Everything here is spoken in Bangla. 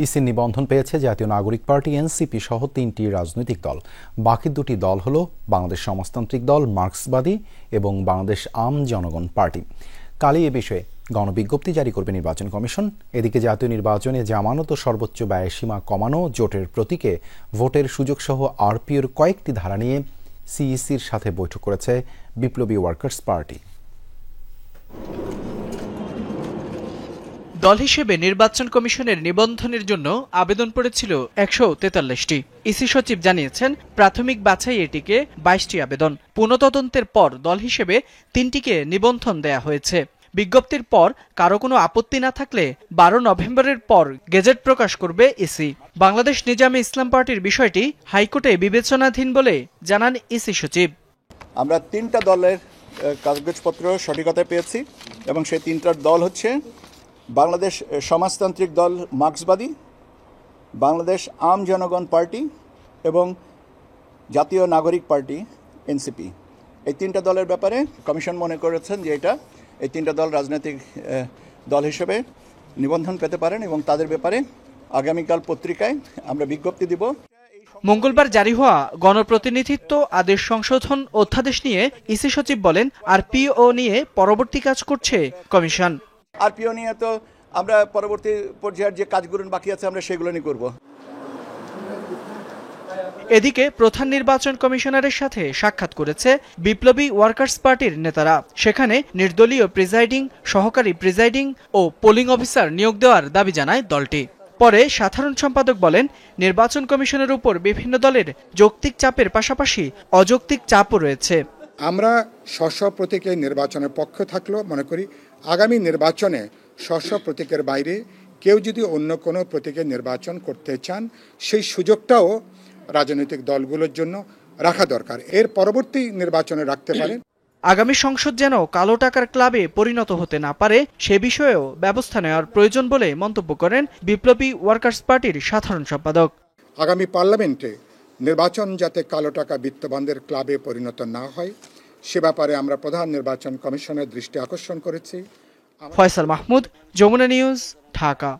ইসির নিবন্ধন পেয়েছে জাতীয় নাগরিক পার্টি এনসিপি সহ 3টি রাজনৈতিক দল। বাকি 2টি দল হল বাংলাদেশ সমাজতান্ত্রিক দল, মার্ক্সবাদী এবং বাংলাদেশ আম জনগণ পার্টি। কালই এ বিষয়ে গণবিজ্ঞপ্তি জারি করবে নির্বাচন কমিশন। এদিকে জাতীয় নির্বাচনে জামানত ও সর্বোচ্চ ব্যয়সীমা কমানো, জোটের প্রতীকে ভোটের সুযোগসহ আরপিওর কয়েকটি ধারা নিয়ে সিইসির সাথে বৈঠক করেছে বিপ্লবী ওয়ার্কার্স পার্টি। দল হিসেবে নির্বাচন কমিশনের নিবন্ধনের জন্য আবেদন পড়েছিল 143টি। ইসি সচিব জানিয়েছেন, প্রাথমিক বাছাই এটিকে 22টি আবেদন। পুনঃতদন্তের পর দল হিসেবে 3টিকে নিবন্ধন দেয়া হয়েছে। বিজ্ঞপ্তির পর কারো কোনো আপত্তি না থাকলে 12 নভেম্বরের পর গেজেট প্রকাশ করবে ইসি। বাংলাদেশ নিজামে ইসলাম পার্টির বিষয়টি হাইকোর্টে বিবেচনাধীন বলে জানান ইসি সচিব। আমরা 3টা দলের কাগজপত্র সঠিকতায় পেয়েছি এবং সেই 3টার দল হচ্ছে বাংলাদেশ সমাজতান্ত্রিক দল মার্ক্সবাদী, বাংলাদেশ আম জনগণ পার্টি এবং জাতীয় নাগরিক পার্টি এনসিপি। এই 3টা দলের ব্যাপারে কমিশন মনে করেছেন যে এই 3টা দল রাজনৈতিক দল হিসেবে নিবন্ধন পেতে পারেন এবং তাদের ব্যাপারে আগামীকাল পত্রিকায় আমরা বিজ্ঞপ্তি দিব। মঙ্গলবার জারি হওয়া গণপ্রতিনিধিত্ব আদেশ সংশোধন অধ্যাদেশ নিয়ে ইসি সচিব বলেন, আরপিও নিয়ে পরবর্তী কাজ করছে কমিশন। আরপিও নিয়ে তো আমরা পরবর্তী পর্যায়ের যে কাজগুলো বাকি আছে আমরা সেগুলো নিয়ে করব। এদিকে প্রধান নির্বাচন কমিশনারের সাথে সাক্ষাৎ করেছে বিপ্লবী ওয়ার্কার্স পার্টির নেতারা। সেখানে নির্দলীয় প্রিজাইডিং, সহকারী প্রিজাইডিং ও পোলিং অফিসার নিয়োগ দেওয়ার দাবি জানায় দলটি। পরে সাধারণ সম্পাদক বলেন, নির্বাচন কমিশনের উপর বিভিন্ন দলের যৌক্তিক চাপের পাশাপাশি অযৌক্তিক চাপও রয়েছে। আমরা স্ব প্রতীকের নির্বাচনের পক্ষে থাকলেও মনে করি আগামী নির্বাচনে স্ব প্রতীকের বাইরে কেউ যদি অন্য কোনো প্রতীকের নির্বাচন করতে চান, সেই সুযোগটাও রাজনৈতিক দলগুলোর জন্য রাখা দরকার। এর পরবর্তী নির্বাচনে রাখতে পারেন। আগামী সংসদ যেন কালো টাকার ক্লাবে পরিণত হতে না পারে সে বিষয়েও ব্যবস্থা নেওয়ার প্রয়োজন বলে মন্তব্য করেন বিপ্লবী ওয়ার্কার্স পার্টির সাধারণ সম্পাদক। আগামী পার্লামেন্টে নির্বাচন যাতে কালো টাকা বিত্তবানদের ক্লাবে পরিণত না হয় সে ব্যাপারে আমরা প্রধান নির্বাচন কমিশনের দৃষ্টি আকর্ষণ করেছি। ফয়সাল মাহমুদ, যমুনা নিউজ, ঢাকা।